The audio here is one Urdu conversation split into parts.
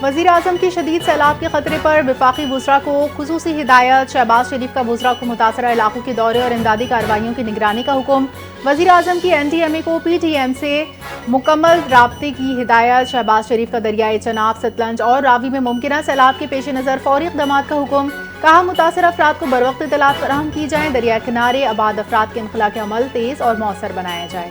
وزیر اعظم کی شدید سیلاب کے خطرے پر وفاقی وزراء کو خصوصی ہدایت، شہباز شریف کا وزراء کو متاثرہ علاقوں کے دورے اور امدادی کارروائیوں کی نگرانی کا حکم۔ وزیر اعظم کی این ڈی ایم اے کو پی ٹی ایم سے مکمل رابطے کی ہدایت، شہباز شریف کا دریائے چناب، ستلج اور راوی میں ممکنہ سیلاب کے پیش نظر فوری اقدامات کا حکم۔ کہا متاثرہ افراد کو بروقت اطلاعات فراہم کی جائیں، دریائے کنارے آباد افراد کے انخلاء کے عمل تیز اور مؤثر بنایا جائے۔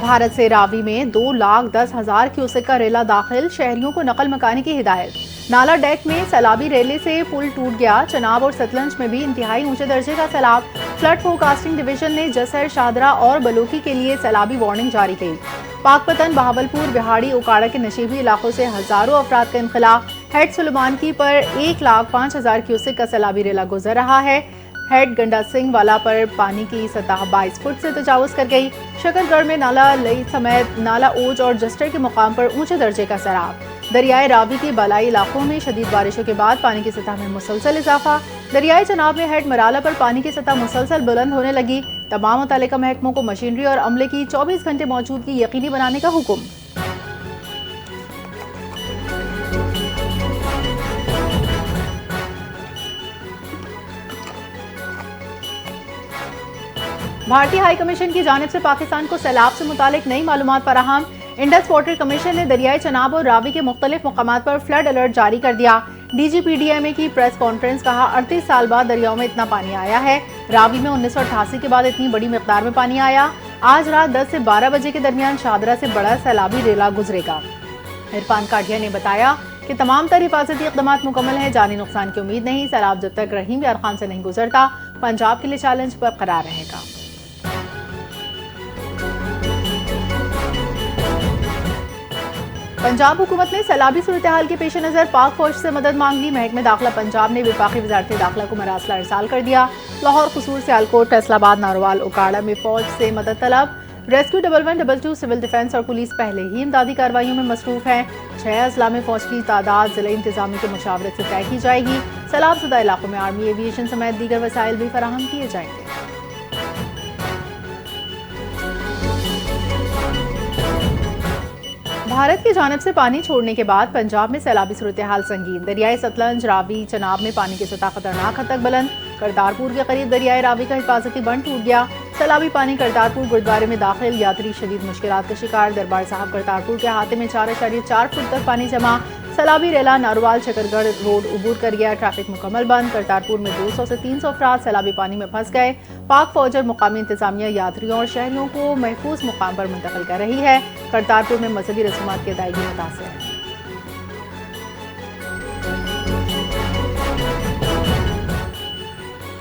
بھارت سے راوی میں 2,10,000 کیوسک کا ریلا داخل، شہریوں کو نقل مکانی کی ہدایت۔ نالا ڈیک میں سیلابی ریلے سے پل ٹوٹ گیا، چناب اور ستلج میں بھی انتہائی اونچے درجے کا سیلاب۔ فلڈ فورکاسٹنگ ڈویژن نے جسر، شاہدرہ اور بلوکی کے لیے سیلابی وارننگ جاری کی۔ پاک پتن، بہاولپور، بہاڑی، اوکاڑا کے نشیبی علاقوں سے ہزاروں افراد کا انخلاء۔ ہیڈ سلیمانکی پر 1,05,000 کیوسک کا سیلابی ریلا گزر رہا ہے۔ ہیڈ گنڈا سنگھ والا پر پانی کی سطح 22 فٹ سے تجاوز کر گئی۔ شکر گڑھ میں نالا لئی سمیت نالا اوج اور جسٹر کے مقام پر اونچے درجے کا سیلاب۔ دریائے راوی کے بالائی علاقوں میں شدید بارشوں کے بعد پانی کی سطح میں مسلسل اضافہ۔ دریائے چناب میں ہیڈ مرالہ پر پانی کی سطح مسلسل بلند ہونے لگی۔ تمام متعلقہ محکموں کو مشینری اور عملے کی 24 گھنٹے موجودگی یقینی بنانے کا حکم۔ بھارتی ہائی کمیشن کی جانب سے پاکستان کو سیلاب سے متعلق نئی معلومات فراہم۔ انڈس واٹر کمیشن نے دریائے چناب اور راوی کے مختلف مقامات پر فلڈ الرٹ جاری کر دیا۔ D G P D M A کی پریس کانفرنس، کہا 38 سال بعد دریاؤں میں اتنا پانی آیا ہے۔ راوی میں 1988 کے بعد اتنی بڑی مقدار میں پانی آیا۔ آج رات 10 سے 12 بجے کے درمیان شاہدرہ سے بڑا سیلابی ریلا گزرے گا۔ عرفان کاٹیا نے بتایا کہ تمام تر حفاظتی اقدامات مکمل ہیں، جانی نقصان کی امید نہیں۔ سیلاب جب تک رحیم یار خان سے نہیں گزرتا، پنجاب کے لیے چیلنج برقرار رہے گا۔ پنجاب حکومت نے سیلابی صورتحال کے پیش نظر پاک فوج سے مدد مانگ لی۔ محکمہ داخلہ پنجاب نے وفاقی وزارت داخلہ کو مراسلہ ارسال کر دیا۔ لاہور، قصور، سیالکوٹ، فیصل آباد، ناروال، اوکاڑا میں فوج سے مدد طلب۔ ریسکیو 1122 سول ڈیفنس اور پولیس پہلے ہی امدادی کارروائیوں میں مصروف ہیں۔ 6 اضلاع میں فوج کی تعداد ضلعی انتظامیہ کی مشاورت سے طے کی جائے گی۔ سیلاب زدہ علاقوں میں آرمی ایویشن سمیت دیگر وسائل بھی فراہم کیے جائیں گے۔ بھارت کی جانب سے پانی چھوڑنے کے بعد پنجاب میں سیلابی صورتحال سنگین۔ دریائے ستلج، راوی، چناب میں پانی کی سطح خطرناک حد تک بلند۔ کرتارپور کے قریب دریائے راوی کا حفاظتی بند ٹوٹ گیا۔ سیلابی پانی کرتارپور گردوارے میں داخل، یاتری شدید مشکلات کا شکار۔ دربار صاحب کرتارپور کے احاطے میں 4.4 فٹ تک پانی جمع۔ سیلابی ریلا ناروال چکرگڑھ روڈ عبور کر گیا، ٹریفک مکمل بند۔ کرتارپور میں 200 سے 300 افراد سیلابی پانی میں پھنس گئے۔ پاک فوج اور مقامی انتظامیہ یاتریوں اور شہریوں کو محفوظ مقام پر منتقل کر رہی ہے۔ کرتارپور میں مذہبی رسومات کی ادائیگی متاثر ہے۔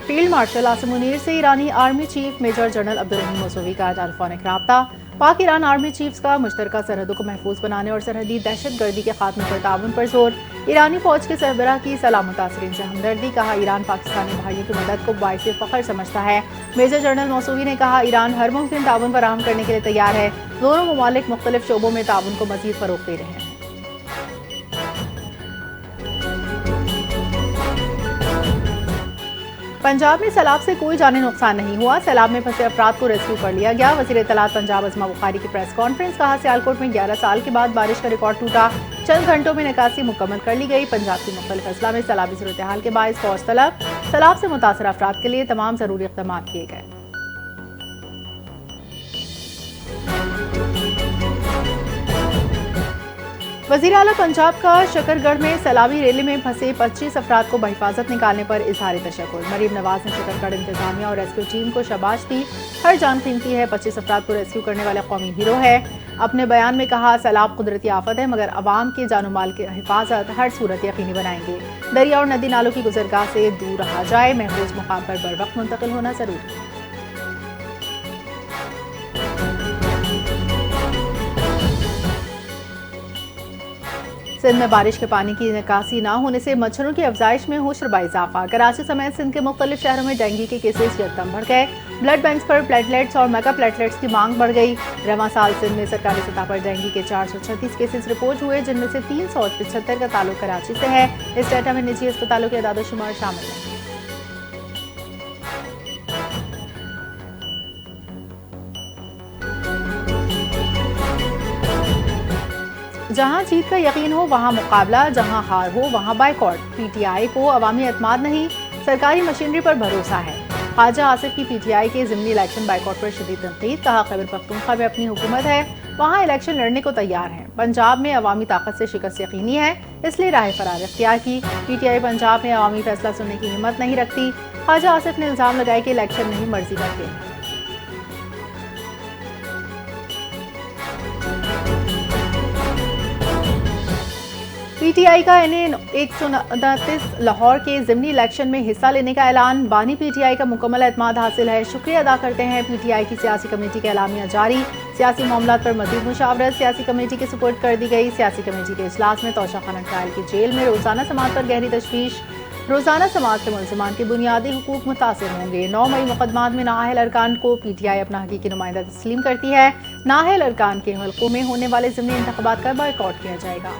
فیلڈ مارشل عاصم منیر سے ایرانی army chief major general Abdolrahim Mousavi کا ٹیلیفونک رابطہ۔ پاک ایران آرمی چیفز کا مشترکہ سرحدوں کو محفوظ بنانے اور سرحدی دہشت گردی کے خاتمے پر تعاون پر زور۔ ایرانی فوج کے سربراہ کی سیلاب متاثرین سے ہمدردی، کہا ایران پاکستانی بھائیوں کی مدد کو باعث فخر سمجھتا ہے۔ میجر جنرل موسوی نے کہا ایران ہر ممکن تعاون فراہم کرنے کے لیے تیار ہے۔ دونوں ممالک مختلف شعبوں میں تعاون کو مزید فروغ دے رہے ہیں۔ پنجاب میں سیلاب سے کوئی جانی نقصان نہیں ہوا، سیلاب میں پھنسے افراد کو ریسکیو کر لیا گیا۔ وزیر اطلاعات پنجاب عظمیٰ بخاری کی پریس کانفرنس، کہا سیالکوٹ میں 11 سال کے بعد بارش کا ریکارڈ ٹوٹا، چند گھنٹوں میں نکاسی مکمل کر لی گئی۔ پنجاب کی مختلف اضلاع میں سیلابی صورتحال کے باعث فوج طلب، سیلاب سے متاثرہ افراد کے لیے تمام ضروری اقدامات کیے گئے۔ وزیر اعلیٰ پنجاب کا شکر گڑھ میں سیلابی ریلے میں پھنسے 25 افراد کو بحفاظت نکالنے پر اظہار تشکر۔ مریم نواز نے شکر گڑھ انتظامیہ اور ریسکیو ٹیم کو شاباش دی۔ ہر جان قیمتی ہے، 25 افراد کو ریسکیو کرنے والے قومی ہیرو ہے۔ اپنے بیان میں کہا سیلاب قدرتی آفت ہے، مگر عوام کے جان و مال کی حفاظت ہر صورت یقینی بنائیں گے۔ دریا اور ندی نالوں کی گزرگاہ سے دور رہا جائے، محفوظ مقام پر بروقت منتقل ہونا ضروری ہے۔ سندھ میں بارش کے پانی کی نکاسی نہ ہونے سے مچھروں کی افزائش میں ہوشربا اضافہ۔ کراچی سمیت سندھ کے مختلف شہروں میں ڈینگی کے کیسز یکدم بڑھ گئے۔ بلڈ بینکس پر پلیٹلیٹس اور میگا پلیٹلیٹس کی مانگ بڑھ گئی۔ رواں سال سندھ میں سرکاری سطح پر ڈینگی کے 436 کیسز رپورٹ ہوئے، جن میں سے 375 کا تعلق کراچی سے ہے۔ اس ڈیٹا میں نجی اسپتالوں کے اعداد و شمار شامل ہیں۔ جہاں جیت کا یقین ہو وہاں مقابلہ، جہاں ہار ہو وہاں بائیکاٹ۔ پی ٹی آئی کو عوامی اعتماد نہیں، سرکاری مشینری پر بھروسہ ہے۔ خواجہ آصف کی پی ٹی آئی کے ضمنی الیکشن بائیکاٹ پر شدید تنقید، کہا خیبر پختونخوا میں اپنی حکومت ہے، وہاں الیکشن لڑنے کو تیار ہیں۔ پنجاب میں عوامی طاقت سے شکست یقینی ہے، اس لیے راہ فرار اختیار کی۔ پی ٹی آئی پنجاب میں عوامی فیصلہ سننے کی ہمت نہیں رکھتی۔ خواجہ آصف نے الزام لگائے کہ الیکشن نہیں مرضی کا کھیل ہے۔ پی ٹی آئی کا انہیں 129 لاہور کے ضمنی الیکشن میں حصہ لینے کا اعلان، بانی پی ٹی آئی کا مکمل اعتماد حاصل ہے، شکریہ ادا کرتے ہیں۔ پی ٹی آئی کی سیاسی کمیٹی کا اعلامیہ جاری، سیاسی معاملات پر مزید مشاورت سیاسی کمیٹی کے سپرد کر دی گئی۔ سیاسی کمیٹی کے اجلاس میں توشہ خانہ ٹرائل کی جیل میں روزانہ سماعت پر گہری تشویش، روزانہ سماعت سے ملزمان کے بنیادی حقوق متاثر ہوں گے۔ 9 مئی مقدمات میں نااہل ارکان کو پی ٹی آئی اپنا حقیقی نمائندہ تسلیم کرتی ہے، نااہل ارکان کے حلقوں میں ہونے والے ضمنی انتخابات کا بائیکاٹ کیا جائے گا۔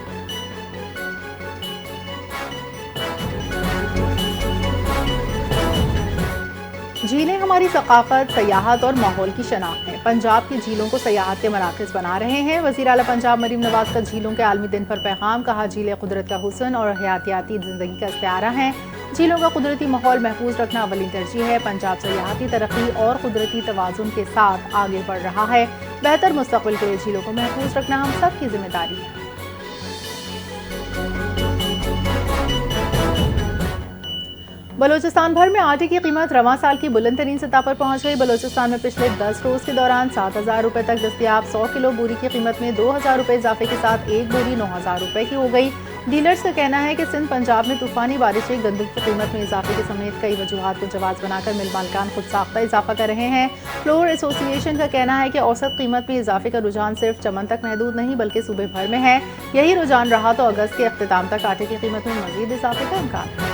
جھیلیں ہماری ثقافت، سیاحت اور ماحول کی شناخت ہیں۔ پنجاب کی جھیلوں کو سیاحت کے مراکز بنا رہے ہیں۔ وزیر اعلیٰ پنجاب مریم نواز کا جھیلوں کے عالمی دن پر پیغام، کہا جھیلیں قدرت کا حسن اور حیاتیاتی زندگی کا استعارہ ہیں، جھیلوں کا قدرتی ماحول محفوظ رکھنا اولین ترجیح ہے۔ پنجاب سیاحتی ترقی اور قدرتی توازن کے ساتھ آگے بڑھ رہا ہے، بہتر مستقبل کے لیے جھیلوں کو محفوظ رکھنا ہم سب کی ذمہ داری ہے۔ بلوچستان بھر میں آٹے کی قیمت رواں سال کی بلند ترین سطح پر پہنچ گئی۔ بلوچستان میں پچھلے 10 روز کے دوران 7,000 روپے تک دستیاب 100 کلو بوری کی قیمت میں 2,000 روپے اضافے کے ساتھ ایک بوری 9,000 روپے کی ہو گئی۔ ڈیلرز کا کہنا ہے کہ سندھ پنجاب میں طوفانی بارشیں گندم کی قیمت میں اضافے کے سمیت کئی وجوہات کو جواز بنا کر مل مالکان خود ساختہ اضافہ کر رہے ہیں۔ فلور ایسوسی ایشن کا کہنا ہے کہ اوسط قیمت میں اضافے کا رجحان صرف چمن تک محدود نہیں بلکہ صوبے بھر میں ہے۔ یہی رجحان رہا تو اگست کے اختتام تک آٹے کی قیمت میں مزید اضافے کا امکان ہے۔